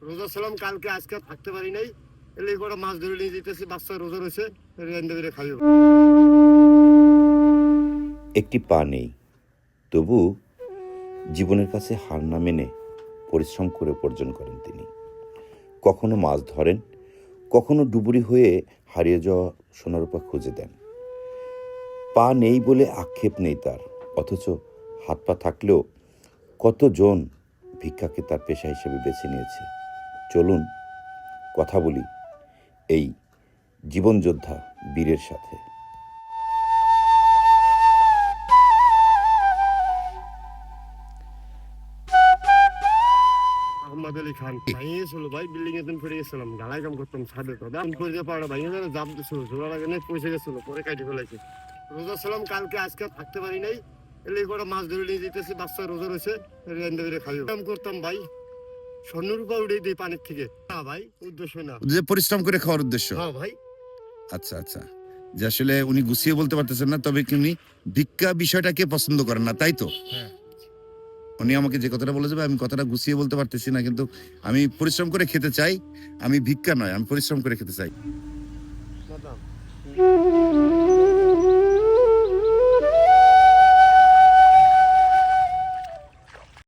রোজা ছিলাম কালকে, আজকে থাকতে পারি নাই। এলে করে মাছ ধরে নিয়ে যেতেছি, বাচ্চা রোজা রয়েছে, রেন্দে বেড়ে খাইও। একটি পা নেই, তবু জীবনের কাছে হার না মেনে পরিশ্রম করে উপার্জন করেন তিনি। কখনো মাছ ধরেন, কখনো ডুবুরি হয়ে হারিয়ে যাওয়া সোনারূপা খুঁজে দেন। পা নেই বলে আক্ষেপ নেই তার, অথচ হাত পা থাকলেও কতজন ভিক্ষাকে তার পেশা হিসেবে বেছে নিয়েছে। চলুন কথা বলি এই জীবনযোদ্ধা বীরের সাথে। আহমদ আলী খান ভাইয়ে ছিল ভাই, বিল্ডিং এ দিন ফিরে গেছিলাম, ঢালাই কাম করতাম ছাদে। তো দাম করে দিয়ে পাড়া ভাইয়া যেন জাপ দিছিল, জোড়া লাগে নাই, পয়সা গেছিল, পরে কাটি ফেলাইছে। রোজা ছিলাম কালকে, আজকে থাকতে পারি নাই। এলে করে মাছ ধরে নিয়ে যেতেছি, বাচ্চা রোজা রয়েছে, রেন্দে বেড়ে খাইও। কাম করতাম ভাই, স্বর্ণরূপা উঠে দিই পানির থেকে। না ভাই, উদ্দেশ্য না, যে পরিশ্রম করে খাওয়ার উদ্দেশ্য। হ্যাঁ ভাই। আচ্ছা আচ্ছা, যে আসলে উনি গুছিয়ে বলতে পারতেছেন না, তবে কি উনি ভিক্ষা বিষয়টাকে পছন্দ করেন না, তাই তো? হ্যাঁ। উনি আমাকে যে কথাটা বলে যাবে, আমি কথাটা গুছিয়ে বলতে পারতেছি না, কিন্তু আমি পরিশ্রম করে খেতে চাই। আমি ভিক্ষা নয়, আমি পরিশ্রম করে খেতে চাই। মাদাম